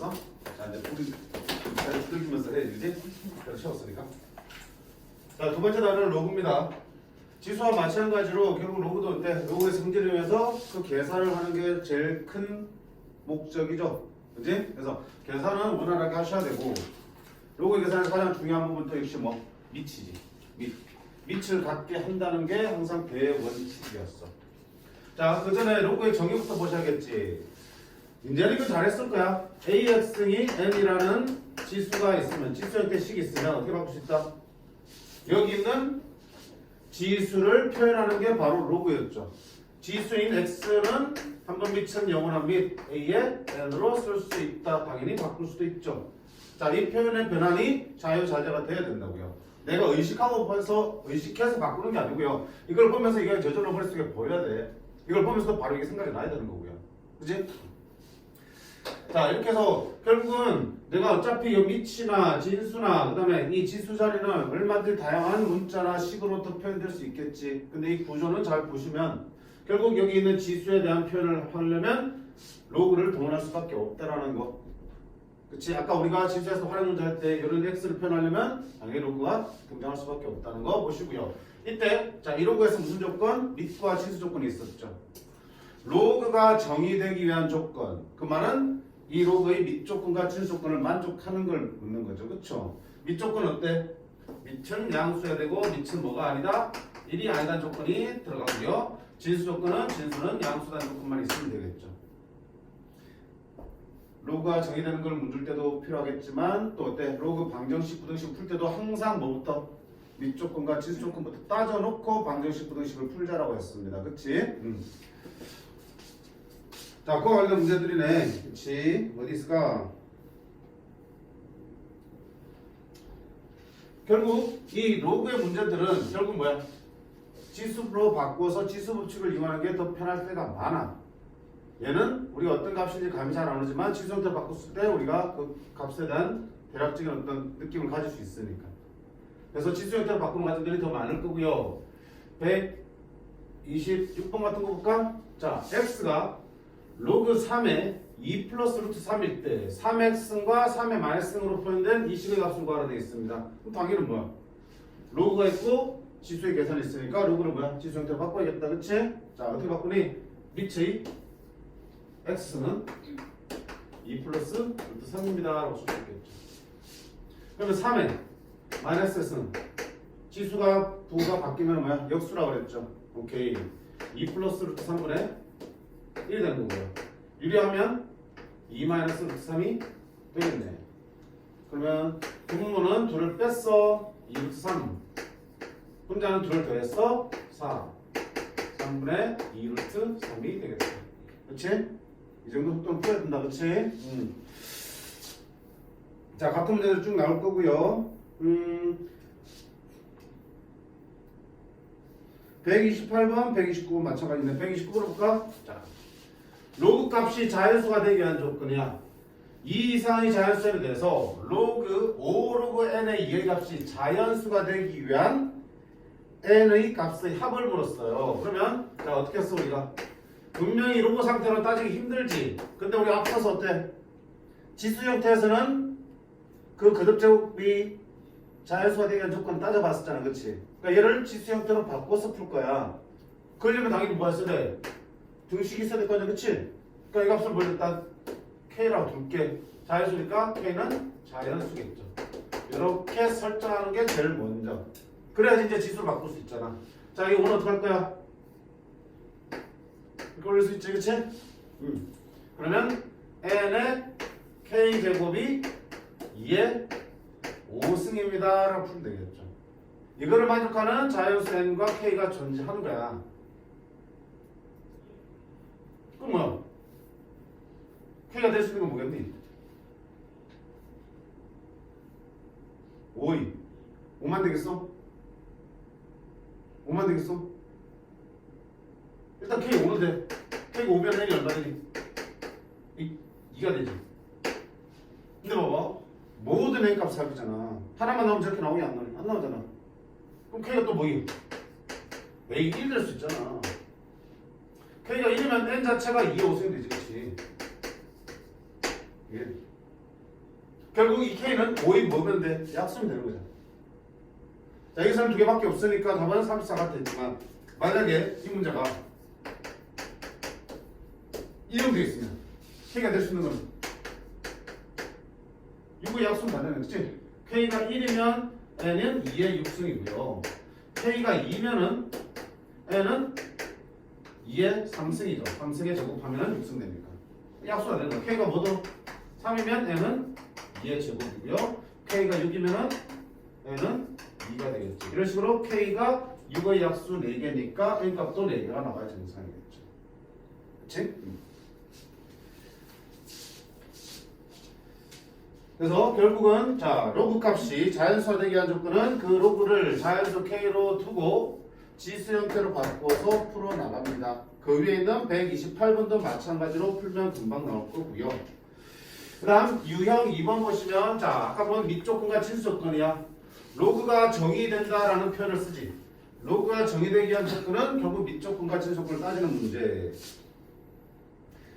채워서. 자, 이제 우리 잘 들으면서 해, 그지? 잘 채웠으니까. 자, 두 번째 단어는 로그입니다. 지수와 마찬가지로 결국 로그도 어때? 로그의 성질을 위해서 그 계산을 하는 게 제일 큰 목적이죠. 그지? 그래서 계산은 원활하게 하셔야 되고, 로그 계산에서 가장 중요한 부분도 역시 뭐? 밑이지. 밑을 갖게 한다는 게 항상 대원칙이었어. 자, 그 전에 로그의 정의부터 보셔야겠지. 이제는 이거 잘했을 거야. AX이 N이라는 지수가 있으면, 지수 형태 식이 있으면 어떻게 바꿀 수 있다? 여기 있는 지수를 표현하는 게 바로 로그였죠. 지수인 X는 한번 밑은 영원한 밑 A의 N으로 쓸 수 있다. 당연히 바꿀 수도 있죠. 자, 이 표현의 변환이 자유자재가 돼야 된다고요. 내가 의식해서 바꾸는 게 아니고요. 이걸 보면서 이게 저절로 머릿속에 보여야 돼. 이걸 보면서 바로 이게 생각이 나야 되는 거고요. 그지? 자, 이렇게 해서 결국은 내가 어차피 이 밑이나 진수나 그 다음에 이 지수 자리는 얼마든지 다양한 문자나 식으로 또 표현될 수 있겠지. 근데 이 구조는 잘 보시면 결국 여기 있는 지수에 대한 표현을 하려면 로그를 동원할 수밖에 없다라는 거. 그치? 아까 우리가 지수에서 활용 문제 할 때 이런 x를 표현하려면 당연히 로그가 등장할 수밖에 없다는 거 보시고요. 이때 자, 이 로그에서 무슨 조건? 밑과 진수 조건이 있었죠. 로그가 정의되기 위한 조건. 그 말은 이 로그의 밑 조건과 진수 조건을 만족하는 걸 묻는 거죠. 그쵸? 밑 조건 어때? 밑은 양수여야 되고 밑은 뭐가 아니다? 1이 아니다는 조건이 들어가고요. 진수 조건은 진수는 양수라는 조건만 있으면 되겠죠. 로그가 정의되는 걸 문줄 때도 필요하겠지만 또 어때? 로그 방정식, 부등식 풀 때도 항상 뭐부터? 밑 조건과 진수 조건부터 따져놓고 방정식, 부등식을 풀자라고 했습니다. 그치? 자, 그거 관련 문제들이네. 그치? 어디 있을까? 결국 이 로그의 문제들은 결국 뭐야? 지수로 바꿔서 지수 법칙을 이용하는 게 더 편할 때가 많아. 얘는 우리가 어떤 값인지 감이 잘 안 오지만 지수 형태를 바꿨을 때 우리가 그 값에 대한 대략적인 어떤 느낌을 가질 수 있으니까. 그래서 지수 형태를 바꾸는 과정들이 더 많을 거고요. 126번 같은 거 볼까? 자, x가 로그 3의 2 플러스 루트 3일 때 3x승과 3의 마이너스승으로 표현된 이 식의 값을 구하라 되어 있습니다. 그럼 당연히 뭐야? 로그가 있고 지수의 계산이 있으니까 로그를 뭐야? 지수 형태로 바꿔야겠다. 그치? 자, 어떻게 바꾸니? 밑의 x는 2 플러스 루트 3입니다 라고 쓸 수 있겠죠. 그러면 3의 마이너스 x는 지수가 부가 바뀌면 뭐야? 역수라고 그랬죠. 오케이. 2 플러스 루트 3분의 1이 되는 거고요. 유리하면 2 마이너스 루트 3이 되겠네. 그러면 분모는 2를 뺐어. 2 루트 3. 분자는 2를 더했어. 4. 3분의 2 루트 3이 되겠다. 그치? 이 정도 속도는 풀어야 된다. 그치? 자, 같은 문제들 쭉 나올 거고요. 128번, 129번 마찬가지인데 129번을 볼까? 자, 로그 값이 자연수가 되기 위한 조건이야. 2 이상의 자연수에 대해서 로그 5 로그 n의 2의 값이 자연수가 되기 위한 n의 값의 합을 물었어요. 그러면 자, 어떻게 했어 우리가? 분명히 로그 상태로 따지기 힘들지. 근데 우리 앞서서 어때? 지수 형태에서는 그 거듭제곱이 자연수가 되기 위한 조건 따져봤었잖아. 그치? 그러니까 얘를 지수 형태로 바꿔서 풀 거야. 그러려면 당연히 뭐 했어야 돼? 등식이 있어야 될 거냐. 그치? 그러니까 이 값을 뭘 일단 K라고 둘게. 자연수니까 K는 자연수겠죠. 이렇게 설정하는 게 제일 먼저. 그래야지 이제 지수를 바꿀 수 있잖아. 자, 이거 오늘 어떻게 할 거야? 이렇게 올릴 수 있지. 그치? 그러면 n의 K제곱이 2의 5승입니다 라고 풀면 되겠죠. 이거를 만족하는 자연수 n과 k가 존재하는 거야. 그럼 뭐야? k가 될 수 있는 건 뭐겠니? 5이 5만 되겠어? 5만 되겠어? 일단 k 5는 돼. k가 5면 n이 얼마 되니? 2가 되지. 근데 봐봐, 모든 n 값을 살피잖아. 하나만 나오면 저렇게 나오냐? 안 나오냐? 안 나오잖아. 그럼 k가 또 뭐니? a 1이 될 수 있잖아. k가 1이면 n 자체가 2의 5승이 되지. 그치? 예. 결국 이 K는 5이 뭐면 돼? 약수면 되는 거잖아. 자, 여기서는 두 개밖에 없으니까 답은 34가 됐지만 만약에 이 문제가 이렇게 되어 있으면 K가 될 수 있는 건 6의 약수는 안 되는 거지. K가 1이면 N은 2의 6승이고요. K가 2면은 N은 2의 3승이죠. 3승에 제곱하면 6승 됩니까? 약수가 되는 거야. K가 뭐도 3이면 N은 2의 제곱이고요. K가 6이면 N은 2가 되겠죠. 이런 식으로 K가 6의 약수 4개니까 N 값도 4개가 나와야 정상이겠죠. 그치? 그래서 결국은 자 로그 값이 자연수와 되게 한 조건은 그 로그를 자연수 K로 두고 지수 형태로 바꿔서 풀어나갑니다. 그 위에 있는 128번도 마찬가지로 풀면 금방 나올 거고요. 그 다음 유형 2번 보시면 자 아까 본 밑조건과 진수 조건이야. 로그가 정의된다라는 표현을 쓰지. 로그가 정의되기 위한 조건은 결국 밑조건과 진수 조건을 따지는 문제.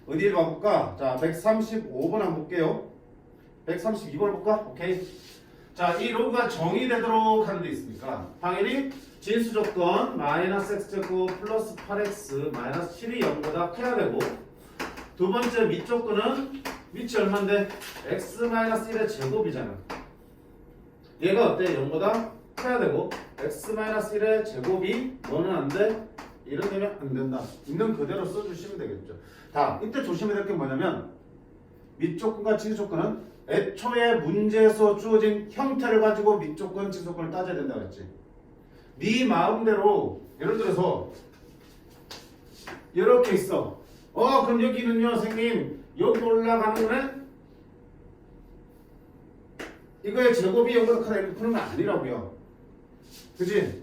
어디를 봐볼까? 자 135번 한번 볼게요. 132번 볼까? 오케이. 자, 이 로그가 정의되도록 하는 데 있으니까 당연히 진수 조건 마이너스 x제곱 플러스 8x 마이너스 7이 0보다 커야 되고 두 번째 밑 조건은 밑이 얼마인데? x 마이너스 1의 제곱이잖아. 얘가 어때? 0보다 커야 되고 x 마이너스 1의 제곱이 뭐는 안 돼? 이런 되면 안 된다. 있는 그대로 써주시면 되겠죠. 다 이때 조심해야 될 게 뭐냐면 밑 조건과 진수 조건은 애초에 문제에서 주어진 형태를 가지고 밑조건, 진조건을 따져야 된다고 했지. 네 마음대로 예를 들어서 이렇게 있어. 그럼 여기는요 선생님 여기 올라가는 거네? 이거의 제곱이 0보다 크다 이렇게 푸는 건 아니라고요. 그치?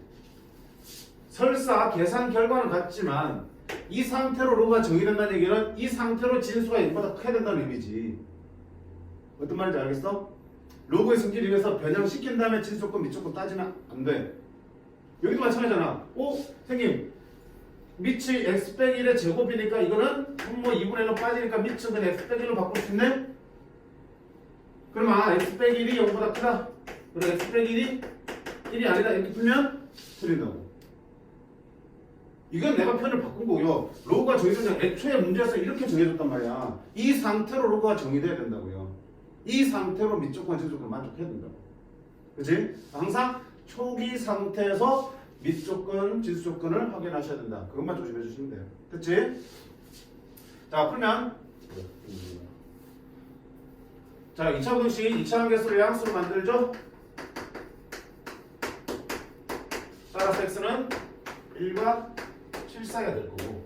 설사 계산 결과는 같지만 이 상태로 로가 정의된다는 얘기는 이 상태로 진수가 0보다 커야 된다는 의미지. 어떤 말인지 알겠어? 로그의 성질을 위해서 변형시킨 다음에 진수조건 밑조건 따지면 안 돼. 여기도 마찬가지잖아. 선생님 밑이 x 빼기 1의 제곱이니까 이거는 분모 2분의 1로 빠지니까 밑은 그냥 x 빼기 1로 바꿀 수 있네? 그럼 x 빼기 1이 0보다 크다. 그리고 x 빼기 1이 아니다. 이렇게 풀면 틀린다고. 이건 내가 표현을 바꾼 거고요. 로그가 정의되면 애초에 문제에서 이렇게 정해졌단 말이야. 이 상태로 로그가 정의돼야 된다고요. 이 상태로 밑조건, 진조건 만족해야 된다고. 그치? 항상 초기 상태에서 밑조건, 진수조건을 확인하셔야 된다. 그것만 조심해 주시면 돼요. 됐지? 자, 풀면 자, 2차 분식, 2차 함계수를 양수로 만들죠? 따라서 x는 1과 7 사이가 될 거고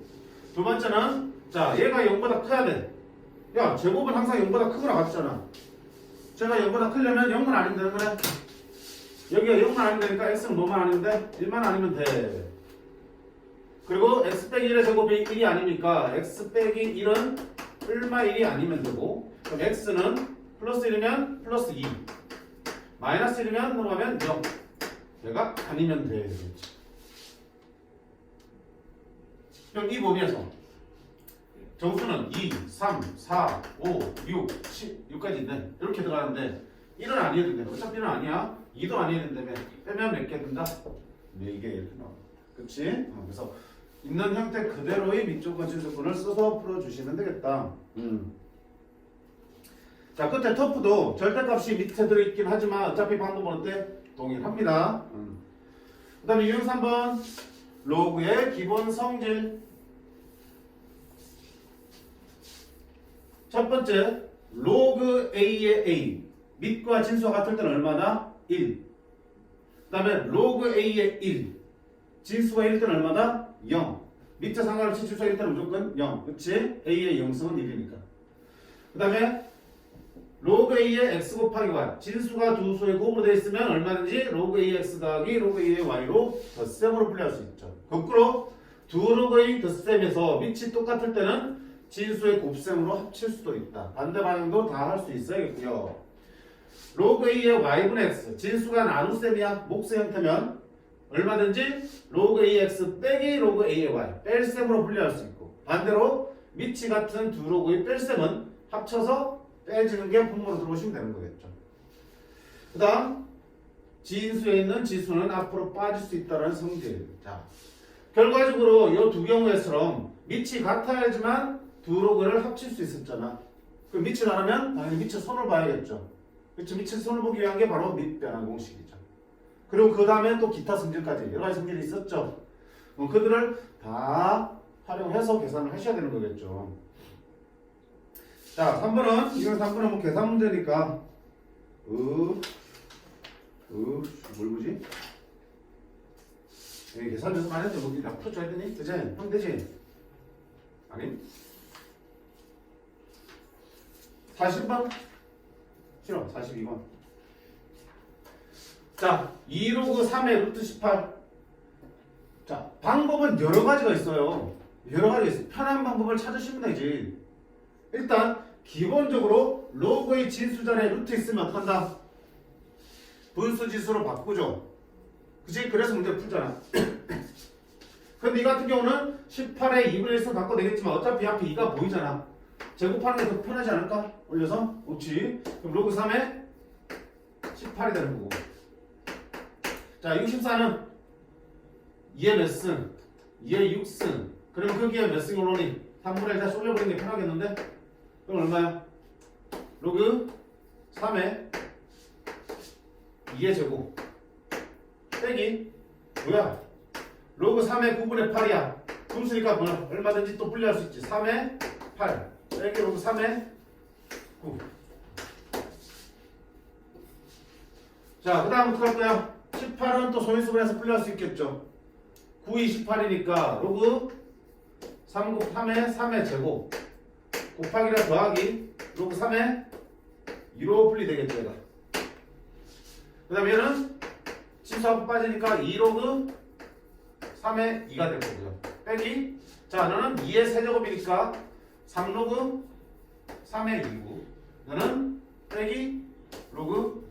두 번째는 자, 얘가 0보다 커야 돼. 야, 제곱은 항상 0보다 크거나 같잖아. 제가 0보다 크려면 0만 아니면 되는 거네. 여기가 0만 아니면 되니까 x는 뭐만 아니면 돼? 1만 아니면 돼. 그리고 x 빼기 1의 제곱이 1이 아니니까 x 빼기 1은 1마 1이 아니면 되고 그럼 x는 플러스 1이면 플러스 2 마이너스 1이면 넘어가면 0 얘가 아니면 돼. 그럼 이 범위에서 정수는 2, 3, 4, 5, 6, 7, 6까지 있네. 이렇게 들어가는데 1은 아니어야 된다. 어차피 1은 아니야. 2도 아니어야 된다며. 빼면 몇 개 된다? 4개 이렇게 나와. 그치? 그래서 있는 형태 그대로의 밑조건, 진수조건을 써서 풀어주시면 되겠다. 자, 끝에 터프도 절대값이 밑에 들어있긴 하지만 어차피 방법은 어때? 동일합니다. 그 다음에 유형 3번 로그의 기본 성질. 첫 번째, 로그 A의 A 밑과 진수가 같을 때는 얼마나? 1. 그 다음에 로그 A의 1 진수가 1일 때는 얼마나? 0. 밑에 상관없이 진수가 1일 때는 무조건 0. 그치? A의 0승은 1이니까. 그 다음에 로그 A의 X 곱하기 Y 진수가 두 수의 곱으로 되어 있으면 얼마든지 로그 A의 X 더하기 로그 A의 Y로 덧셈으로 분리할 수 있죠. 거꾸로 두 로그의 덧셈에서 밑이 똑같을 때는 진수의 곱셈으로 합칠 수도 있다. 반대 방향도 다 할 수 있어야겠고요. 로그 A의 Y분의 X 진수가 나눗셈이야. 목수 형태면 얼마든지 로그 AX 빼기 로그 A의 Y 뺄셈으로 분리할 수 있고 반대로 밑이 같은 두 로그의 뺄셈은 합쳐서 빼지는 게 분모로 들어오시면 되는 거겠죠. 그 다음 진수에 있는 지수는 앞으로 빠질 수 있다는 성질. 자, 결과적으로 이 두 경우에처럼 밑이 같아야지만 두 로그를 합칠 수 있었잖아. 그럼 밑이 다르면 당연히 밑의 손을 봐야겠죠. 그렇죠? 밑의 손을 보기 위한 게 바로 밑변환 공식이죠. 그리고 그 다음에 또 기타 성질까지 여러 가지 성질이 있었죠. 그들을 다 활용해서 계산을 하셔야 되는 거겠죠. 자, 3번은 이건 3번은 뭐 계산 문제니까 뭘 보지? 여기 계산 좀 많이 했는데 뭐 다 풀어줘야 되니? 그치? 형 되지? 아니? 40번? 싫어. 42번. 자, 2로그 3의 루트 18. 자, 방법은 여러 가지가 있어요. 여러 가지가 있어요. 편한 방법을 찾으시면 되지. 일단 기본적으로 로그의 진수 자리에 루트 있으면 어떡한다? 분수 지수로 바꾸죠. 그치? 그래서 문제를 풀잖아. 근데 이 같은 경우는 18에 2분의 1로 바꿔도 되겠지만 어차피 앞에 2가 보이잖아. 제곱하는 게 더 편하지 않을까? 올려서? 그렇지. 그럼 로그 3에 18이 되는 거고. 자, 64는 2에 몇 승? 2에 6승. 그럼 거기에 몇 승을 오니? 3분의 1 다시 올려버리는 게 편하겠는데? 그럼 얼마야? 로그 3에 2의 제곱 빼기 뭐야? 로그 3의 9분의 8이야. 분수니까 뭐 얼마든지 또 분리할 수 있지. 3의 8 빼기 로그 3의 9. 자, 그 다음 어떡할 거야? 18은 또 소인수분해서 분리할 수 있겠죠. 9, 28이니까 로그 3, 3의 3의 제곱 곱하기라 더하기 로그 3의 2로 분리되겠죠. 얘가. 그 다음에 얘는 치수하고 빠지니까 2로그 3의 2가 될 거고요. 빼기 자, 너는 2의 세제곱이니까 3로그 3의 2고 너는 빼기 로그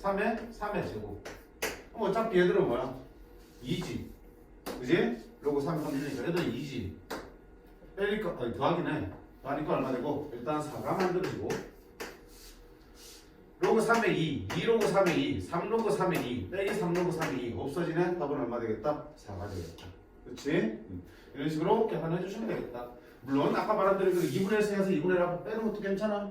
3의 3의 제곱. 어차피 얘들은 뭐야? 2지. 그지? 로그 3의 3이니까 얘들은 2지. 빼니까 더하기네. 더하니까 얼마 되고 일단 4가 만들어지고 로그 3의 2, 2로그 3의 2, 3로그 3의 2 빼기 3로그 3의 2 없어지네. 답은 얼마 되겠다? 4가 되겠다. 그렇지? 이런 식으로 계산해 주시면 되겠다. 물론 아까 말한 대로 2분의 1에서 2분의 1 앞에 빼는 것도 괜찮아.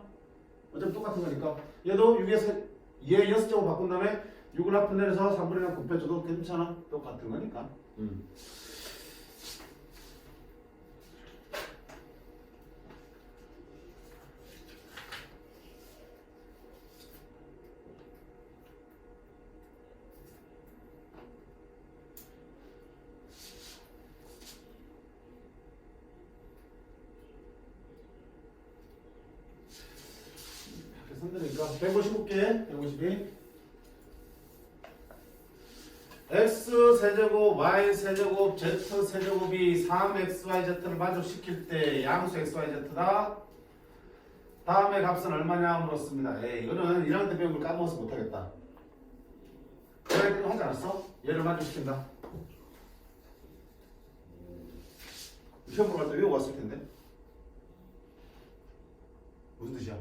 어차피 똑같은 거니까. 얘도 6에 2에 6제곱 바꾼 다음에 6을 앞에 내려서 3분의 1 곱해줘도 괜찮아. 똑같은 거니까. 선들으니까 155개, 152 x 세제곱, y 세제곱, z 세제곱이 3xyz를 만족시킬 때 양수 xyz다. 다음의 값은 얼마냐 물었습니다. 에이, 이거는 1학년 때 배운 걸 까먹어서 못하겠다. 그래 때도 하지 않았어? 얘를 만족시킨다. 시험 보러 갈 때 외우고 왔을 텐데. 무슨 뜻이야?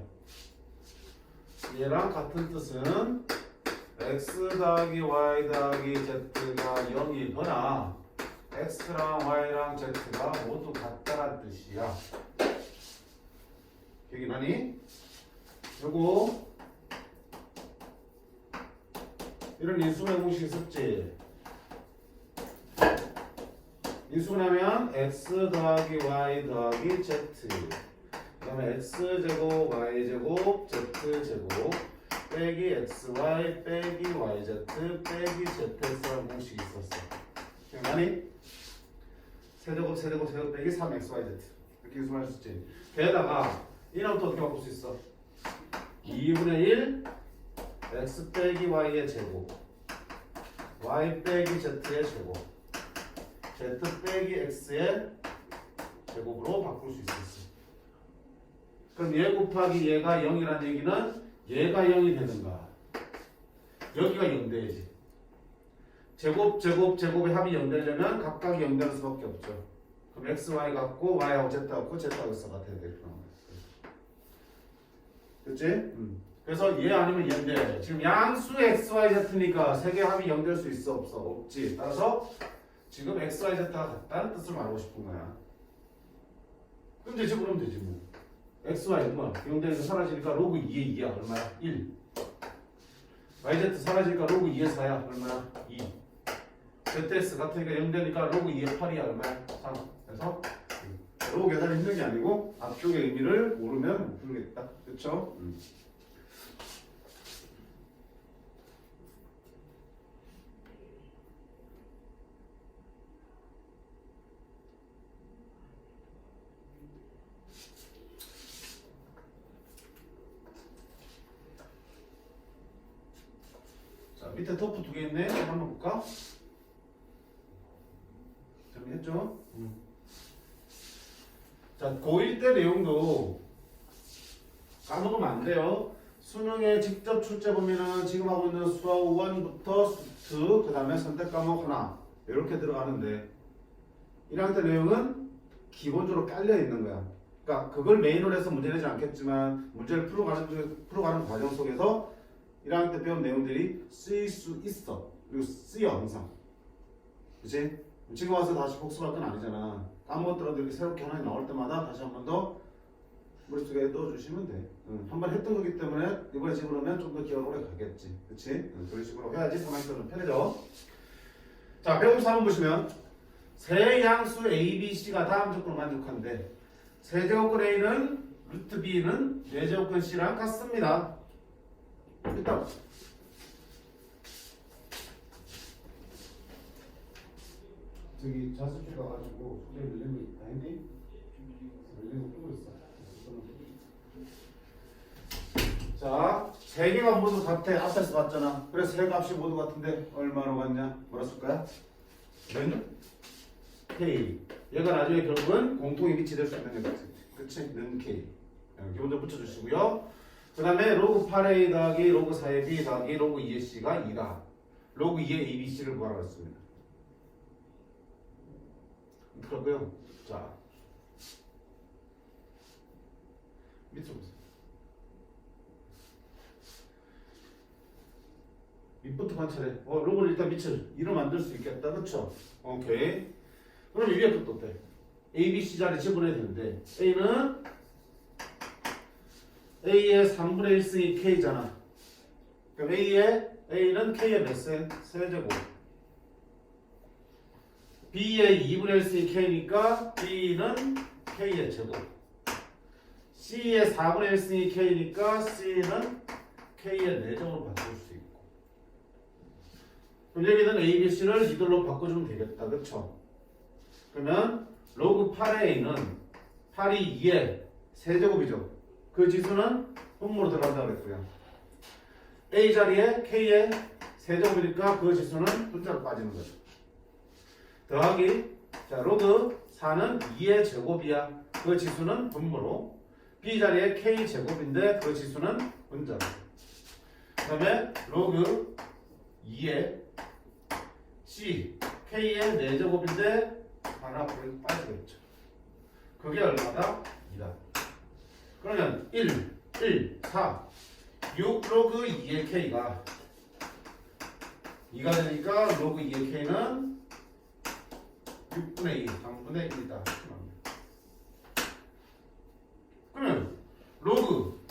얘랑 같은 뜻은 x 더하기 y 더하기 z가 0이거나 x랑 y랑 z가 모두 같다는 뜻이야. 기억이 나니? 요거 이런 인수분해 공식 있었지? 인수분하면 x 더하기 y 더하기 z 그 다음에 x제곱 y제곱 z제곱 빼기 xy 빼기 yz 빼기 zx라는 공식이 있었어. 기억나니? 세제곱 세제곱 세제곱 빼기 3xyz 이렇게 인수분할 수 있지. 게다가 이는 또 어떻게 바꿀 수 있어? 2분의 1 x 빼기 y의 제곱 y 빼기 z의 제곱 z 빼기 x의 제곱으로 바꿀 수 있었어. 그럼 얘 곱하기 얘가 0이라는 얘기는 얘가 0이 되는가? 여기가 0 돼야지. 제곱 제곱 제곱의 합이 0 되려면 각각이 0 되는 수밖에 없죠. 그럼 x, y 같고 y하고 z 같고 z 하고 x가 돼야 되겠구나. 그치? 그래서 얘 아니면 얘인데 지금 양수 XYZ니까 세 개 합이 0 될 수 있어 없어? 없지. 따라서 지금 XYZ가 같다는 뜻을 말하고 싶은 거야. 그럼 이제 그러면 되지 뭐. XY 뭐 0 되니까 사라지니까 로그 2의 2야. 얼마야? 1. YZ 사라지니까 로그 2의 4야. 얼마야? 2. ZS 같으니까 0 되니까 로그 2의 8이야. 얼마야? 3. 그래서 로그 계산이 힘든 게 아니고 앞쪽의 의미를 모르면 못 풀겠다. 그쵸? 자, 밑에 터프 2개 있네. 한번 볼까? 정리했죠? 자, 고1 때 내용도 까먹으면 안 돼요. 수능에 직접 출제 보면은 지금 하고 있는 수학 1부터 수트, 그 다음에 선택 과목 하나 이렇게 들어가는데 1학년 때 내용은 기본적으로 깔려 있는 거야. 그러니까 그걸 메인으로 해서 문제 내지 않겠지만 문제를 풀어가는 과정 속에서 1학년 때 배운 내용들이 쓰일 수 있어. 그리고 쓰여 항상. 그치? 지금 와서 다시 복습할 건 아니잖아. 까먹었더라도 이렇게 새롭게 하나 나올 때마다 다시 한 번 더 머릿속에 넣어주시면 돼. 한 번 했던 거기 때문에 이번에 지금 하면 좀 더 기억이 오래 가겠지. 그치? 그런 식으로 해야지 상황이 편해져. 자, 154번 보시면 세 양수 A, B, C가 다음 조건으로 만족한데 세제곱근 A는 루트 B는 네제곱근 C랑 같습니다. 일단 저기 자습실 가가지고 소리 밀리는 거 있다 했니? 밀리는 거 끄고 있어. 자, 세 개가 모두 같아. 앞에서 봤잖아. 그래서 세 값이 모두 같은데 얼마로 같냐? 뭐라 쓸까요? 는 K. 얘가 나중에 결국은 공통이 미치될 수 있는 거지. 그치? 는 K. 기본적으로 붙여주시고요. 그 다음에 로그 8A 더하기 로그 4의 B 더하기 로그 2의 C가 2다. 로그 2의 A, B, C를 구하라고 했습니다. 그렇고요. 자, 밑으로 보세요. 밑부터 관찰해. 로그를 일단 밑을 2로 만들 수 있겠다. 그쵸? 오케이. 그럼 위에 것도 어때? A, B, C 자리 지분해야 되는데 A는 A의 3분의 1승이 K잖아. 그럼 A는 K의 몇 세? 세제곱. B의 2분의 1승이 K니까 B는 K의 제곱. C의 4분의 1승이 K니까 C는 K의 4제곱으로 바꿀 수 있고. 그럼 여기는 A, B, C를 이들로 바꿔주면 되겠다. 그쵸? 그러면 로그 8A는 8이 2의 세제곱이죠. 그 지수는 분모로 들어간다고 그랬고요. A 자리에 K의 세제곱이니까 그 지수는 분자로 빠지는 거죠. 더하기, 자, 로그 4는 2의 제곱이야. 그 지수는 분모로. B 자리에 K 제곱인데 그 지수는 분자로. 그 다음에 로그 2의 C, K의 4제곱인데 하나 빠지겠죠. 그게 얼마다? 2다. 그러면 1, 4, 6 로그 2의 K가 2가 되니까 로그 2의 K는 6분의 2, 3분의 1이다. 그러면 로그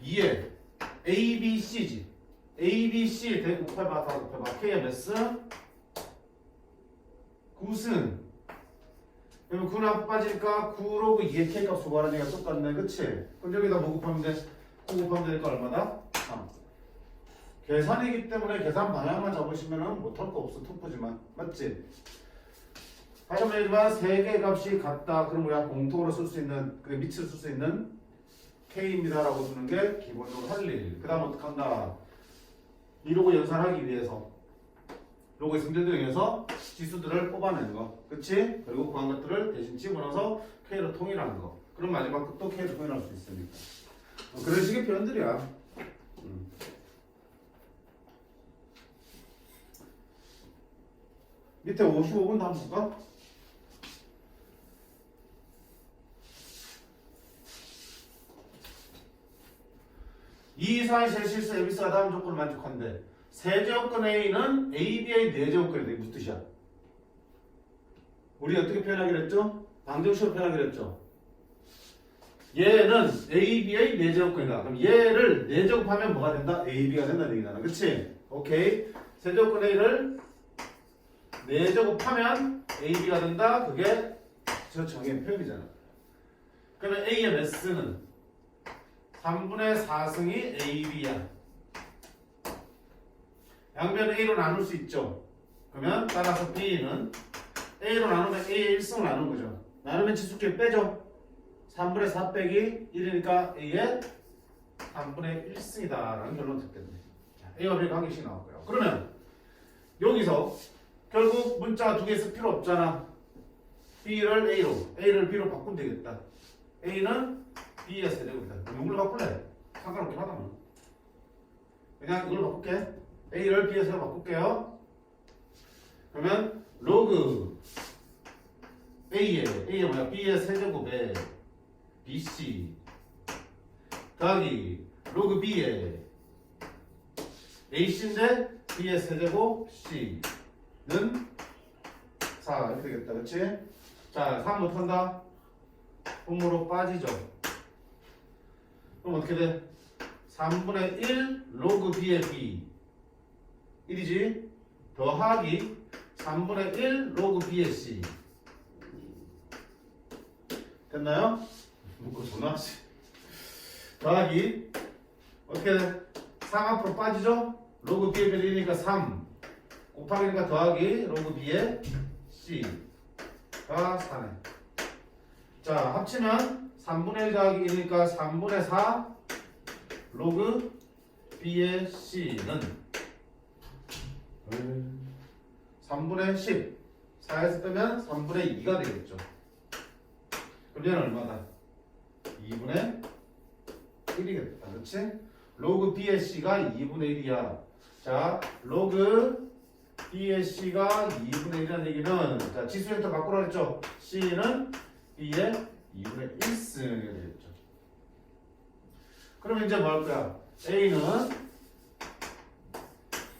2의 A, B, C지. A, B, C 대곱해봐, 다 곱해봐. K의 몇 승? 9승. 그러면 9는 앞 빠지니까 9 로그 2의 K 값 구하는 얘가 똑같네. 그치? 그럼 여기다 뭐 곱하면 돼? 9 곱하면 되니까 얼마다? 3. 계산이기 때문에 계산 방향만 잡으시면 못할 거 없어. 투표지만. 맞지? 다시 한번 얘기지만 3개의 값이 같다. 그럼 우리가 공통으로 쓸 수 있는, 그 밑을 쓸 수 있는 K입니다. 라고 쓰는 게 기본적으로 할 일. 그 다음 어떡한다? 이 로그 연산하기 위해서 로그의 승제도 이용해서 지수들을 뽑아내는 거. 그치? 그리고 구한 것들을 대신 집어넣어서 K로 통일하는 거. 그럼 마지막 또 K로 통일할 수 있으니까. 그런 식의 표현들이야. 밑에 55분 다음 볼까? 이 이상의 제실수 ABC가 다음 조건을 만족한데 세제곱근 A는 AB의 4제곱근이다. 이게 무슨 뜻이야? 우리 어떻게 표현하기로 했죠? 방정식으로 표현하기로 했죠? 얘는 AB의 4제곱근이다. 그럼 얘를 4제곱하면 뭐가 된다? AB가 된다는 얘기잖아. 그치? 오케이. 세제곱근 A를 4제곱하면 AB가 된다. 그게 저 정의 표현이잖아. 그러면 A의 매스는 3분의 4승이 AB야. 양변을 A로 나눌 수 있죠. 그러면 따라서 B는 A로 나누면 A의 1승을 나누는 거죠. 나누면 치수끼리 빼죠. 3분의 4 빼기 1이니까 A의 3분의 1승이다 라는 결론을 듣겠네. A와 B의 관계식 나왔고요. 그러면 여기서 결국 문자 2개 쓸 필요 없잖아. B를 A로, A를 B로 바꾸면 되겠다. A는 B의 세제곱이다. 이걸로 바꿀래? 상관없긴 하다만. 그냥 이걸로 바꿀게. A를 B의 세제곱 바꿀게요. 그러면 로그 A의 뭐야? B의 세제곱에 BC 더하기 로그 B의 AC인데 B의 세제곱 C는 4 이렇게 되겠다. 그치? 자, 3 못한다. 분모로 빠지죠. 그럼 어떻게 돼? 3분의 1 로그 B의 B 1이지? 더하기 3분의 1 로그 B의 C 됐나요? 묶어 전화하지. 더하기 어떻게 돼? 3 앞으로 빠지죠? 로그 B의 B니까 3 곱하기니까 더하기 로그 B의 C가 4네. 자, 합치면 3분의 1 더하기 1이니까 3분의 4 로그 B의 C는 3분의 10 4에서 빼면 3분의 2가 되겠죠. 그럼 얘는 얼마다? 2분의 1이겠다. 그렇지? 로그 B의 C가 2분의 1이야. 자, 로그 B의 C가 2분의 1이라는 얘기는 자, 지수 형태 바꾸라 그랬죠? C는 B의 2분의 1승이 되겠죠. 그럼 이제 뭐 할 거야? A는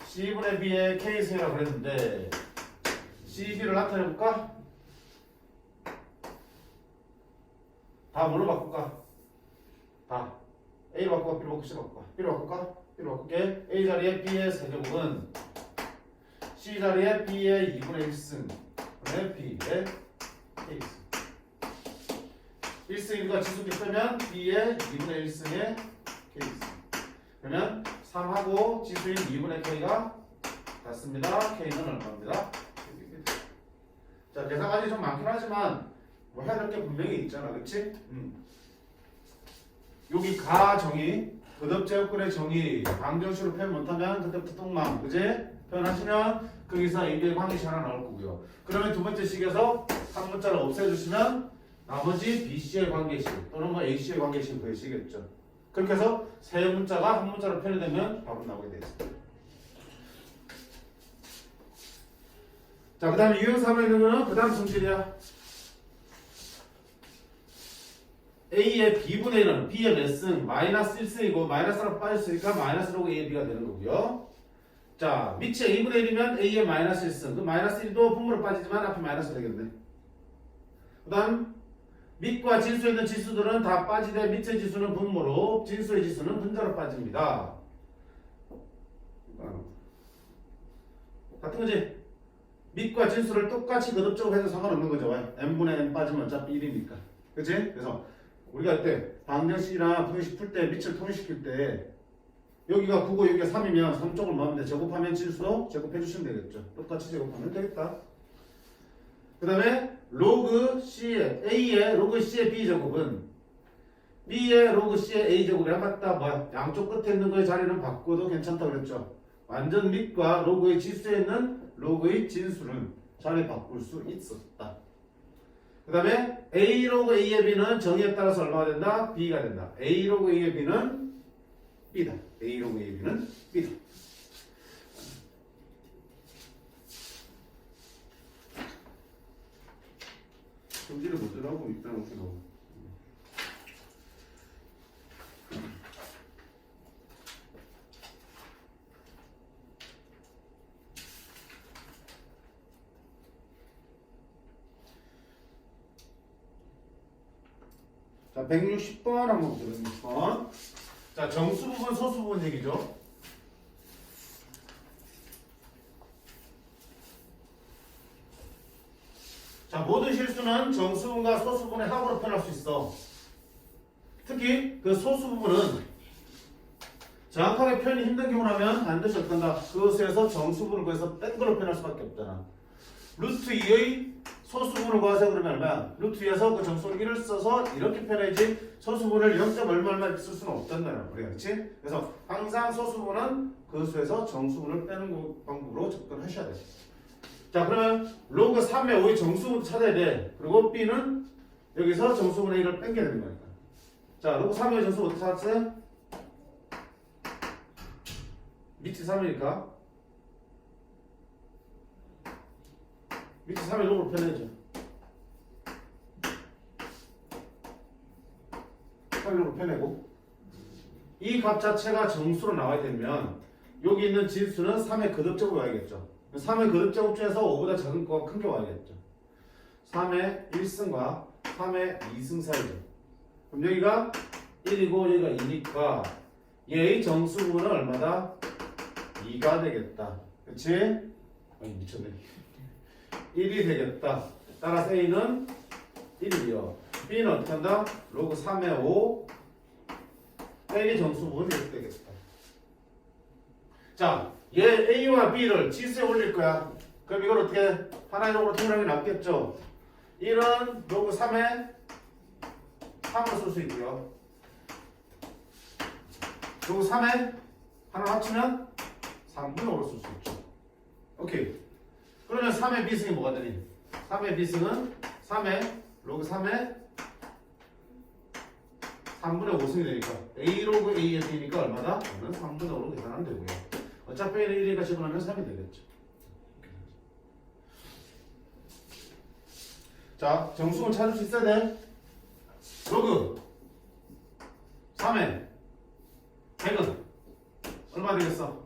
C분의 B의 K승이라고 그랬는데 CB를 나타내볼까? 다 뭘로 바꿀까? 다 A로 바꿀까? B로 바꿀까? C로 바꿀까? B로 바꿀까? B로 바꿀게. A 자리에 B의 세제곱은 C 자리에 B의 2분의 1승 그다음에 B의 K승 1승이니까 지수끼리 빼면 B의 2분의 1승의 K승 그러면 3하고 지수인 2분의 K가 같습니다. K는 얼마입니다? 자, 계산까지 좀 많긴 하지만 뭐 해야 될 게 분명히 있잖아. 그치? 여기 가 정의, 거듭제곱근의 정의, 방정식으로 표현 못하면 그때부터 똥망, 그지? 표현하시면 거기서 AB의 관계식 하나 나올 거고요. 그러면 두 번째 식에서 한 문자를 없애주시면 나머지 BC의 관계식 또는 뭐 AC의 관계식 구해지겠죠. 그렇게 해서 세 문자가 한 문자로 표현되면 바로 나오게 되어 있습니다. 자, 그 다음에 유형 3에 있는 거는 그 다음 성질이야. A의 B분의 1은 B의 몇 승? 마이너스 1승이고 마이너스로 빠졌으니까 마이너스로 AB가 되는 거고요. 자, 밑이 A분의 1이면 A의 마이너스 1승. 그 마이너스 1도 분모로 빠지지만 앞에 마이너스 되겠네. 그 다음 밑과 진수에 있는 지수들은 다 빠지되 밑의 지수는 분모로 진수의 지수는 분자로 빠집니다. 같은 거지? 밑과 진수를 똑같이 거듭적으로 해도 상관없는 거죠. n분의 n 빠지면 어차피 1이니까. 그치? 그래서 우리가 그때 방정식이나 분식 풀 때 밑을 통일시킬 때 여기가 9고 여기가 3이면 3쪽을 넣으면 돼. 제곱하면 진수도 제곱해 주시면 되겠죠. 똑같이 제곱하면 되겠다. 그 다음에 로그 C의 A의 로그 C의 B제곱은 B의 로그 C의 A제곱이랑 같다. 뭐야? 양쪽 끝에 있는 거의 자리는 바꿔도 괜찮다고 그랬죠. 완전 밑과 로그의 지수에 있는 로그의 진수는 자리 바꿀 수 있었다. 그 다음에 A 로그 A의 B는 정의에 따라서 얼마가 된다? B가 된다. A 로그 A의 B는 B다. A 로그 A의 B는 B다. 성질을 먼저 하고 일단 어떻게 나오고 자, 160번 한번 보죠. 160번. 자, 정수 부분, 소수 부분 얘기죠. 자, 모든 실수는 정수 부분과 소수 부분의 합으로 표현할 수 있어. 특히 그 소수 부분은 정확하게 표현이 힘든 경우라면 반드시 어떤가? 그것에서 정수 부분을 구해서 뺀 걸로 표현할 수밖에 없잖아. 루트 2의 소수 부분을 구하세요 그러면 얼마야? 루트 2에서 그 정수를 1을 써서 이렇게 표현해야지 소수 부분을 0. 얼마를 이렇게 쓸 수는 없단다. 그렇지? 그래서 항상 소수 부분은 그 수에서 정수 부분을 빼는 방법으로 접근하셔야 돼. 자, 그러면 로그 3의 5의 정수분을 찾아야 돼. 그리고 B는 여기서 정수분의 1을 뺀게 되는 거니까. 자, 로그 3의 정수 어떻게 찾았어요? 밑이 3이니까 밑이 3의 로그로 표현해야죠. 3의 로그로 표현하고 이 값 자체가 정수로 나와야 되면 여기 있는 진수는 3의 거듭적으로 와야겠죠. 3의 거듭제곱 중에서 5보다 작은 거가 큰 게 와야겠죠. 3의 1승과 3의 2승 사이죠. 그럼 여기가 1이고 여기가 2니까 얘의 정수 부분은 얼마다? 2가 되겠다. 그치? 아니 미쳤네. 1이 되겠다. 따라서 A는 1이요. B는 어떻게 한다? 로그 3의 5 빼기 정수 부분이 이렇게 되겠다. 자, 얘 A와 B를 지수에 올릴 거야. 그럼 이걸 어떻게 하나의 로그로 통일하는 게 낫겠죠? 1은 로그 3에 3으로 쓸 수 있고요. 로그 3에 하나 합치면 3분의 5로 쓸 수 있죠. 오케이. 그러면 3의 비승이 뭐가 되니? 3의 비승은 3의 로그 3에 3분의 5승이 되니까 A 로그 A의 B니까 얼마다? 저는 3분의 5로 계산하면 되고요. 어차피 1이니까 집어넣으면 3이 되겠죠. 자, 정수를 찾을 수 있어야 돼. 로그 3의 100은 얼마 되겠어?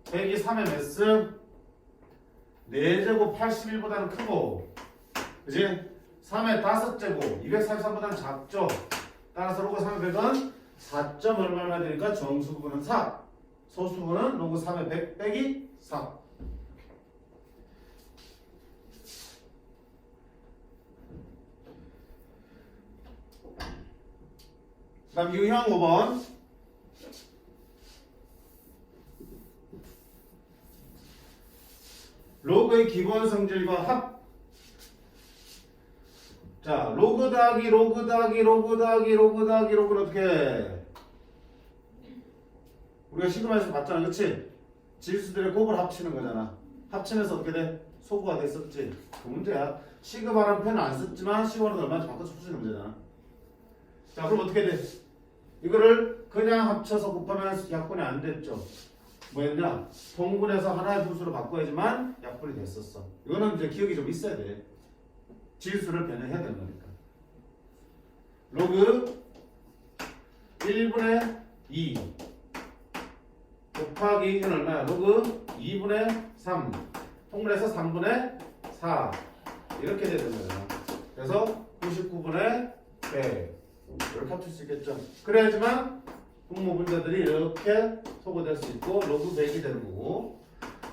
100이 3의 몇 승? 4제곱 81보다는 크고, 그지? 3의 5제곱 243보다는 작죠. 따라서 로그 3의 100은 4점 얼마나 되니까 정수 부분은 4. 소수 부분은 로그 3의 100 빼기 4. 그 다음 유형 5번. 로그의 기본 성질과 합. 자, 로그 더하기 로그 더하기 로그 더하기 로그 더하기 로그는 어떻게 해? 우리가 시그마에서 봤잖아, 그치? 지수들의 곱을 합치는 거잖아. 합치면서 어떻게 돼? 소구가 됐었지. 그 문제야. 시그마라는 표현은 안 썼지만 시그마는 얼마나 바꿔서 푸시는 문제잖아. 자, 그럼 어떻게 돼? 이거를 그냥 합쳐서 곱하면 약분이 안 됐죠. 뭐였냐? 통분해서 하나의 분수로 바꿔야지만 약분이 됐었어. 이거는 이제 기억이 좀 있어야 돼. 지수를 변형해야 되는 거니까. 로그 1분의 2 곱하기 이건 얼마야? 로그 2분의 3 통분해서 3분의 4 이렇게 되는 거야. 그래서 99분의 100 이렇게 합칠 수 있겠죠. 그래야지만 분모 분자들이 이렇게 소거될 수 있고 로그 100이 되는 거고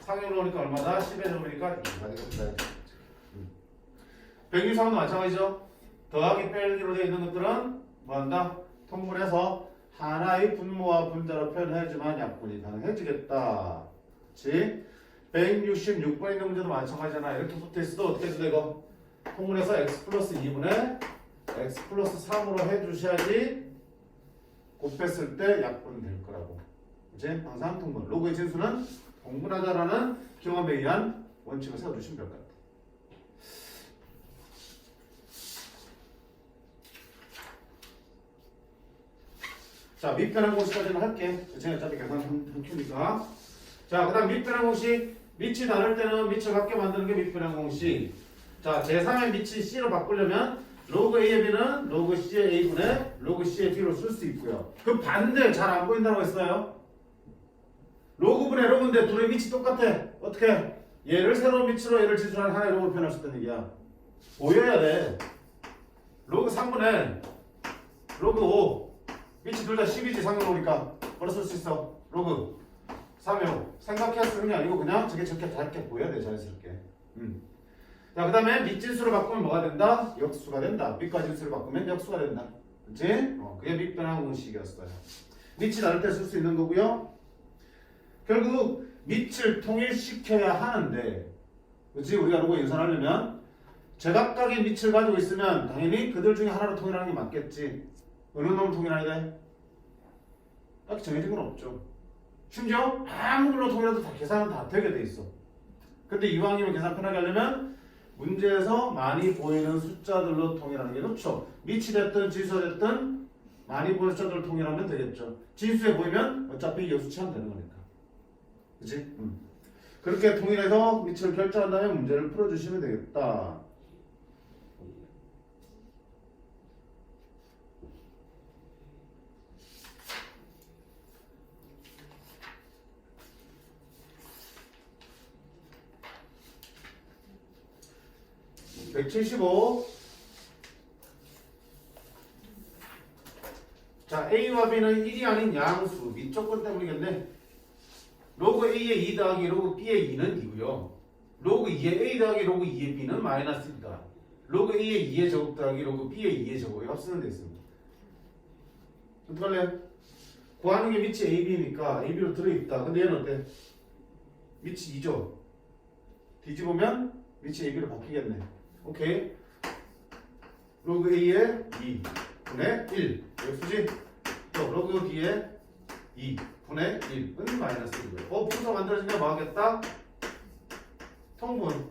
상용으로 오니까 얼마다? 10의 제곱이니까 2가 되겠다. 163도 마찬가지죠. 더하기 빼기로 되어 있는 것들은 뭐한다? 통분해서 하나의 분모와 분자로 표현해야지만 약분이 가능해지겠다. 그치? 166번에 있는 문제도 마찬가지잖아. 이렇게 붙어있어도 어떻게 해도 되고 통분해서 x 플러스 2분의 x 플러스 3으로 해주셔야지 곱했을 때 약분이 될 거라고. 이제 항상 통분. 로그의 진수는 동분하자라는 경험에 의한 원칙을 세워주시면 될 것 같아요. 자, 밑변환 공식까지는 할게. 제가 어차피 계산 한 큐니까. 자, 그 다음 밑변환 공식. 밑이 다를 때는 밑을 같게 만드는 게 밑변환 공식. 자, 제3의 밑이 C로 바꾸려면 로그 A의 B는 로그 C의 A분의 로그 C의 B로 쓸 수 있고요. 그 반대 잘 안 보인다고 했어요. 로그분의 로그인데 둘의 밑이 똑같아. 어떻게? 얘를 새로운 밑으로 얘를 지수한 하나의 로그로 표현할 수 있다는 얘기야. 보여야 돼. 로그 3분의 로그 5 밑이 둘 다 10이지 상관오니까 뭐라 쓸 수 있어? 로그 3의 5 생각해야 쓰는 게 아니고 그냥 저게 저렇게 다르게 보여야 돼 자연스럽게. 자, 그 다음에 밑진수를 바꾸면 뭐가 된다? 역수가 된다. 밑과 진수를 바꾸면 역수가 된다. 그치? 그게 밑변환 공식이었어요. 밑이 다를 때 쓸 수 있는 거고요. 결국 밑을 통일시켜야 하는데, 그치? 우리가 로고 연산하려면 제각각의 밑을 가지고 있으면 당연히 그들 중에 하나로 통일하는 게 맞겠지. 어느 놈을 통일해야 돼? 딱히 정해진 건 없죠. 심지어 아무 걸로 통일해도 다 계산은 다 되게 돼 있어. 근데 이왕이면 계산 편하게 하려면 문제에서 많이 보이는 숫자들로 통일하는 게 좋죠. 밑이 됐든 진수가 됐든 많이 보이는 숫자들로 통일하면 되겠죠. 진수에 보이면 어차피 여수치하면 되는 거니까. 그치? 그렇게 통일해서 밑을 결정한 다음에 문제를 풀어주시면 되겠다. (175) 자, A와 B는 1이 아닌 양수 밑조건 때문이겠네. 로그 A의 2 더하기 로그 B의 2는 2고요. 로그 2의 A 더하기 로그 2의 B는 마이너스 1이다. 로그 A의 2의 제곱 더하기 로그 B의 2의 제곱이 합쓰는 데 있습니다. 어떡할래? 구하는 게 밑이 AB니까 AB로 들어있다. 근데 얘는 어때? 밑이 2죠. 뒤집으면 밑이 AB로 바뀌겠네. 오케이. 로그 A의 2 분의 1 역수지? 또 로그 B의 2 분의 1은 마이너스 1이고요. 분수 만들어지면 뭐 하겠다? 통분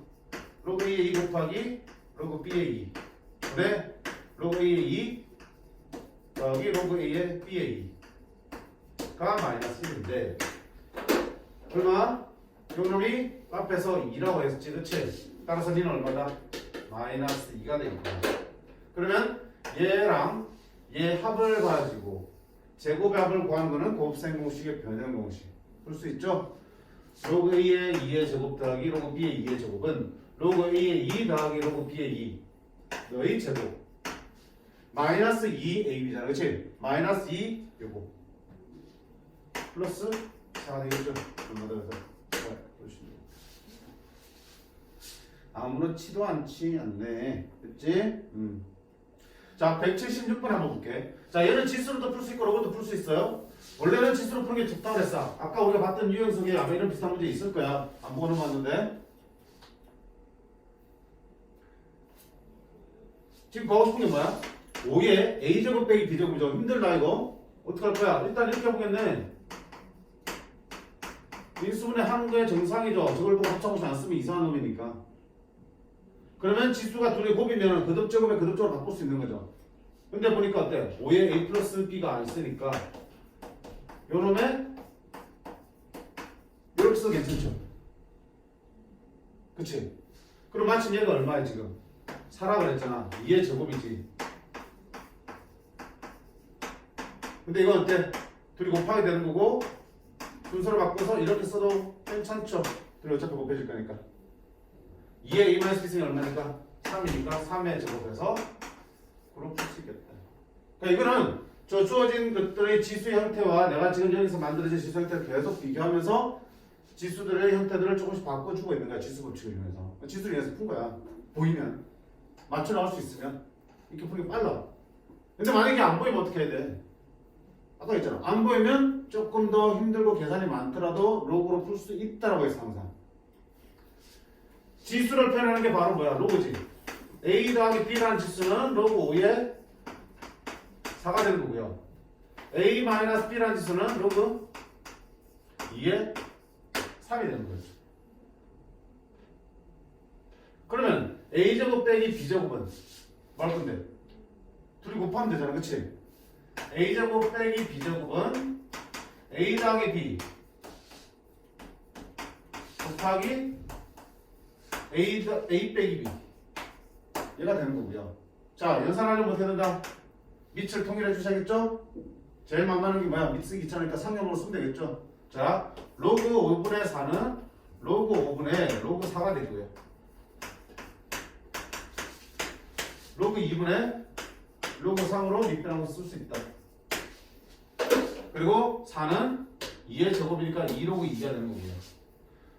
로그 A의 2 곱하기 로그 B의 2 분의 로그 A의 2 더하기 로그 A의 B의 2가 마이너스 1인데 얼마? 요놈이 앞에서 2라고 했었지, 그치? 따라서 니는 얼마다? 마이너스 2가 되겠다. 그러면 얘랑 얘 합을 가지고 제곱의 합을 구하는 거는 곱셈 공식의 변형 공식. 볼 수 있죠? 로그 A의 2의 제곱 더하기 로그 B의 2의 제곱은 로그 A의 2 더하기 로그 B의 2 너의 제곱 마이너스 2AB잖아, 그치? 마이너스 2 요거 플러스 4가 되겠죠? 얼마 더 아무렇지도 않네. 그치? 자, 176번 한번 볼게. 자, 얘는 지수로도 풀 수 있고 로고도 풀 수 있어요. 원래는 지수로 푸는 게 좋다고 그랬어. 아까 우리가 봤던 유형석에 아마 이런 비슷한 문제 있을 거야. 안 보고 넘어갔는데. 지금 보고 싶은 게 뭐야? 5에 A제곱 빼기 B제곱이죠. 힘들다 이거. 어떡할 거야? 일단 이렇게 해보겠네. 인수분해 하는 거에 정상이죠. 저걸 보고 합쳐보지 않으면 이상한 놈이니까. 그러면 지수가 둘이 곱이면 거듭제곱에 거듭적으로 바꿀 수 있는 거죠. 근데 보니까 어때? 5에 A 플러스 B가 안 있으니까 요 놈에 이렇게 써도 괜찮죠? 그치? 그럼 마침 얘가 얼마야 지금? 4라 그랬잖아. 2의 제곱이지. 근데 이건 어때? 둘이 곱하게 되는 거고 순서를 바꿔서 이렇게 써도 괜찮죠? 둘이 어차피 곱해질 거니까. 2의 A-B승이 얼마니까? 3이니까 3의 제곱해서 그렇게 풀 수 있겠다. 그러니까 이거는 저 주어진 것들의 지수 형태와 내가 지금 여기서 만들어진 지수 형태를 계속 비교하면서 지수들의 형태들을 조금씩 바꿔주고 있는 거야. 지수 법칙을 이용해서. 지수를 이용해서 푼 거야. 보이면. 맞춰 나올 수 있으면. 이렇게 푸는 게 빨라. 근데 만약에 안 보이면 어떻게 해야 돼? 아까 했잖아. 안 보이면 조금 더 힘들고 계산이 많더라도 로그로 풀 수 있다라고 했어 항상. 지수를 표현하는 게 바로 뭐야? 로그지. A 더하기 B라는 지수는 로그 5에 4가 되는 거고요. A 마이너스 B라는 지수는 로그 2에 3이 되는 거죠. 그러면 A제곱 빼기 B제곱은 뭐 할 건데? 둘이 곱하면 되잖아, 그치? A제곱 빼기 B제곱은 A 더하기 B 곱하기 A 빼기 B 얘가 되는 거고요. 자, 연산하려면 어떻게 된다? 밑을 통일해 주셔야겠죠? 제일 만만한 게 뭐야? 밑 쓰기 있잖으니까 상용으로 쓰면 되겠죠? 자, 로그 5분의 4는 로그 5분의 로그 4가 되고요. 로그 2분의 로그 3으로 밑변함수 쓸 수 있다. 그리고 4는 2의 제곱이니까 2 로그 2가 되는 거고요.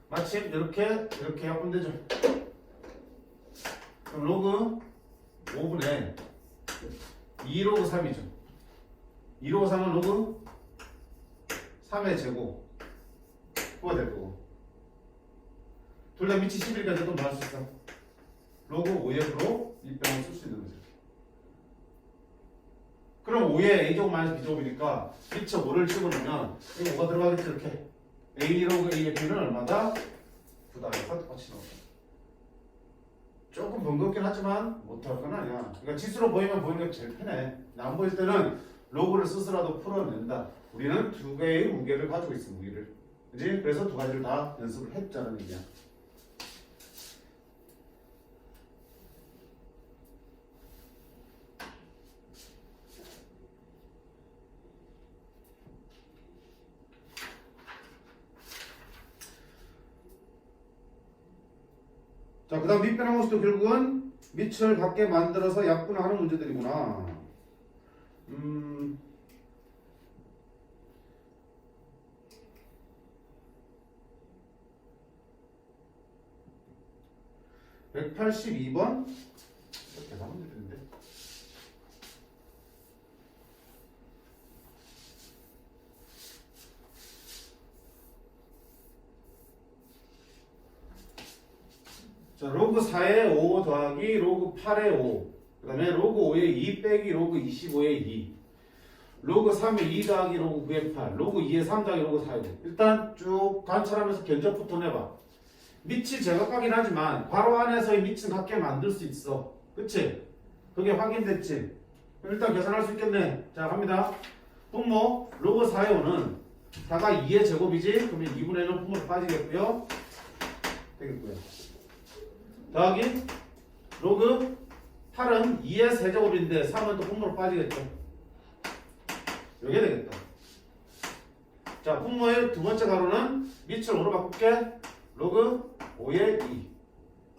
마침 이렇게 약분 되죠. 그럼 로그 5분의 2 로그 3이죠. 2 로그 3은 로그 3의 제곱 그거 될 거고, 둘 다 밑이 11까지 또 나올 수 있어. 로그 5의 부로 밑변을 쓸 수 있는 거죠. 그럼 5의 a제곱 마이너스 b제곱이니까 밑에 5를 집어넣으면 여기 5가 들어가겠죠. 이렇게 a 로그 a의 b는 얼마다? 9다. 이거 똑같이 나오죠. 조금 번거롭긴 하지만 못할 건 아니야. 그러니까 지수로 보이면 보이는 게 제일 편해. 안 보일 때는 로그를 스스로라도 풀어낸다. 우리는 두 개의 무게를 가지고 있어. 무게를. 그지? 그래서 두 가지를 다 연습을 했자는 얘기야. 자, 그 다음 밑변함수도 결국은 밑을 갖게 만들어서 약분을 하는 문제들이구나. 182번? 계산 문제인데. 자, 로그 4의 5 더하기 로그 8의 5. 그 다음에 로그 5의 2 빼기 로그 25의 2. 로그 3의 2 더하기 로그 9의 8. 로그 2의 3 더하기 로그 4의 5. 일단 쭉 관찰하면서 견적부터 내봐. 밑이 제각각이긴 하지만 괄호 안에서의 밑은 같게 만들 수 있어. 그치? 그게 확인됐지? 그럼 일단 계산할 수 있겠네. 자, 갑니다. 분모 로그 4의 5는 4가 2의 제곱이지? 그러면 2분의 1은 분모로 빠지겠고요. 되겠고요. 더하기 로그 8은 2의 세제곱인데 3은 또 분모로 빠지겠죠. 이게 되겠다. 자, 분모의 두 번째 가로는 밑을 5로 바꿀게. 로그 5의 2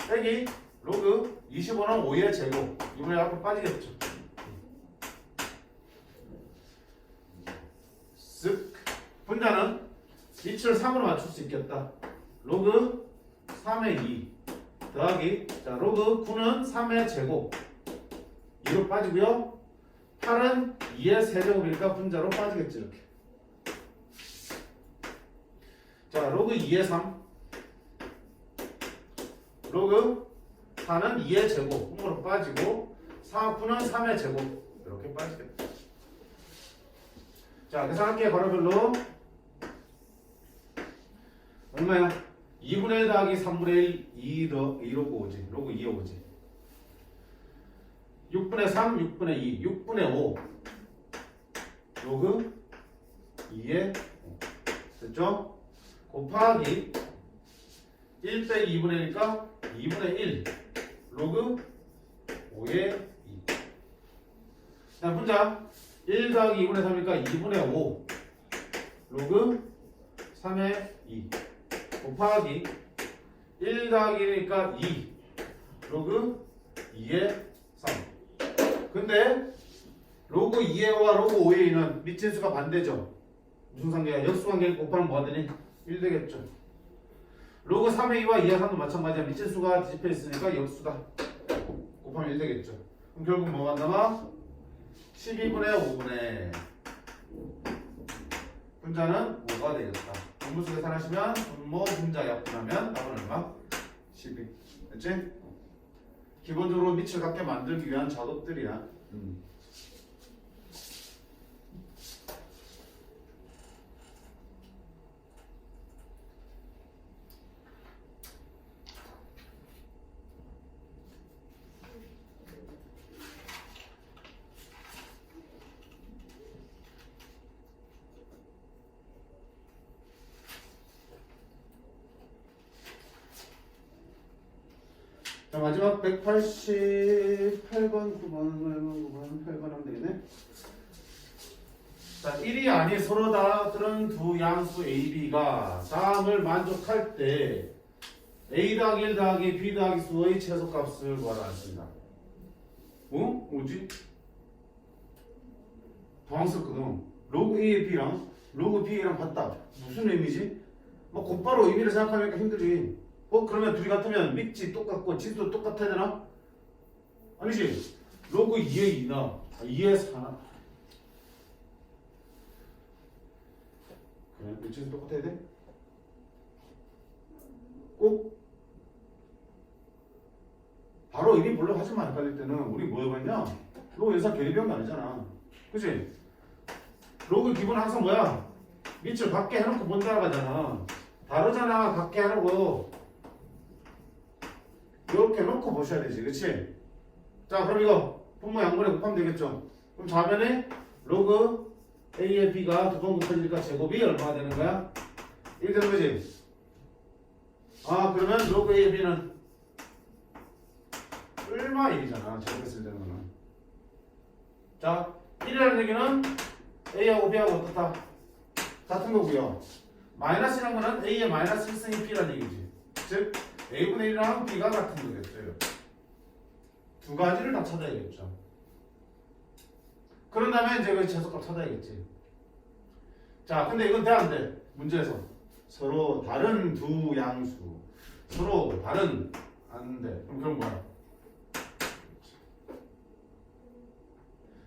빼기 로그 25는 5의 제곱 2분의 1 앞으로 빠지겠죠. 쓱. 분자는 밑을 3으로 맞출 수 있겠다. 로그 3의 2 더하기, 자, 로그 9는 3의 제곱 2로 빠지고요. 8은 2의 세제곱이니까 분자로 빠지겠죠. 이렇게. 자, 로그 2의 3 로그 4는 2의 제곱 분모로 빠지고 9는 3의 제곱 이렇게 빠지겠다. 자, 계산할게요. 괄호별로 얼마야? 2분의 1 더하기 3분의 1 2 로그 5지. 로그 2에 5지. 6분의 3 6분의 2 6분의 5 로그 2에 5 됐죠? 곱하기 1 빼기 2분의 1이니까 2분의 1 로그 5의 2. 자, 분자 1 더하기 2분의 3이니까 2분의 5 로그 3의 2 곱하기 1 더하기 1이니까 2 로그 2의 3. 근데 로그 2의 5와 로그 5의 2는 밑진수가 반대죠. 무슨 관계야? 역수관계 곱하면 뭐가 되니? 1 되겠죠. 로그 3의 2와 2의 3도 마찬가지야. 밑진수가 뒤집혀 있으니까 역수다. 곱하면 1 되겠죠. 그럼 결국 뭐가 남아? 12분의 5분의 분자는 5가 되겠다. 분모수 계산하시면 분모 분자 약분하면 답은 얼마? 12. 됐지? 기본적으로 밑을 갖게 만들기 위한 작업들이야. 자, 마지막 188번, 9번, 8번 하면 되겠네. 자, 1이 아닌 서로 다른 두 양수 A, B가 다음을 만족할 때 A 더하기 1 더하기 B 더하기 수의 최소값을 구하라 했습니다. 어? 뭐지? 당황스럽거든. 로그 A의 B랑 로그 B랑 같다. 무슨 의미지? 뭐 곧바로 의미를 생각하니까 힘들지. 그러면 둘이 같으면 밑지 똑같고 지수도 똑같아야 되나? 아니지. 로그 2의 2나 2의 4나 그래 밑지수 똑같아야 돼? 꼭? 바로 의미 보려고 하지 마. 헷갈릴 때는 우리 뭐 해봤냐? 로그 연산 괜히 배운 거 아니잖아. 그치? 로그 기본 항상 뭐야? 밑을 같게 해놓고 못 따라가잖아. 다르잖아. 같게 해놓고 이렇게 놓고 보셔야 되지. 그치? 자 그럼 이거 분모 양분에 곱하면 되겠죠. 그럼 좌변에 로그 A의 B가 두 번 곱해지니까 제곱이 얼마가 되는 거야? 1 되는 거지? 아 그러면 로그 A의 B는 얼마 1이잖아. 제곱했을 때는. 자 1이라는 얘기는 A하고 B하고 어떻다? 같은 거고요. 마이너스라는 거는 A의 마이너스 1승이 B라는 얘기지. 즉 A분의 1이랑 B가 같은 거겠죠. 두 가지를 다 찾아야겠죠. 그런 다음에 이제 그 최소값 찾아야겠지. 자, 근데 이건 돼 안 돼? 문제에서 서로 다른 두 양수, 서로 다른 안 돼. 그럼 뭐야?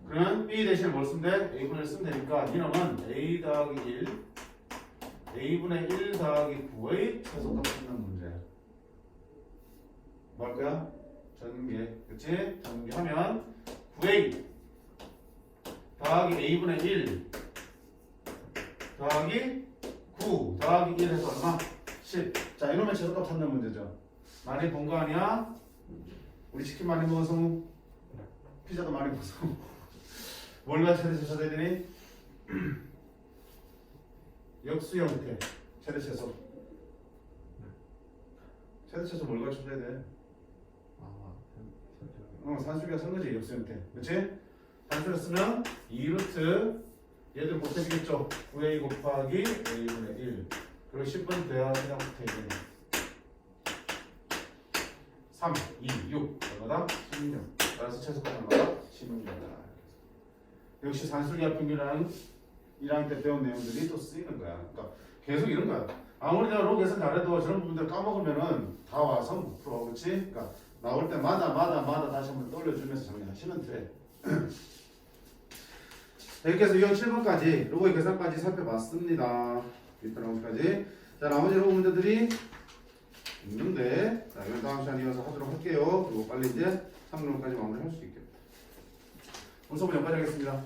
그러면 B 대신에 뭘 쓰면 돼? A분의 1 쓰면 되니까 이놈은 A 더하기 1, A분의 1 더하기 9의 최소값 찾는 문제. 뭐 할 거야? 전개, 그치? 전개하면 9A 더하기 A분의 1 더하기 9 더하기 1 해서 얼마? 10. 자, 이놈의 최소값 찾는 문제죠. 많이 본 거 아니야? 우리 치킨 많이 먹어서 피자도 많이 먹어서 뭘 최대최소 찾아야 되니? 역수 형태 최대최소. 최대최소 뭘 찾아야 돼? 산수비가 쓴 거지. 역수 형태. 그치? 산수를 쓰면 2루트 얘들 곱해지겠죠. 9a 곱하기 a분의 1 그리고 10분 돼야 그냥 곱해지네. 3, 2, 6 얼마다? 16. 따라서 최소값 얼마다? 16이다. 역시 산술기하 평균이라는 1학년 때 배운 내용들이 또 쓰이는 거야. 그러니까 계속 이런 거야. 아무리 내가 로그 계산 잘해도 저런 부분들 까먹으면은 다 와서 못 풀어. 그렇지? 그러니까 나올 때마다 다시 한번 떠올려주면서 정리하시면 돼. 이렇게 해서 유형 7번까지 로그의 계산까지 살펴봤습니다. 윗변 나머지까지. 자, 나머지 로그 문제들이 있는데, 자, 이건 다음 시간에 이어서 하도록 할게요. 그리고 빨리 이제 3로까지 마무리할 수 있겠다. 원서분 여기까지 하겠습니다.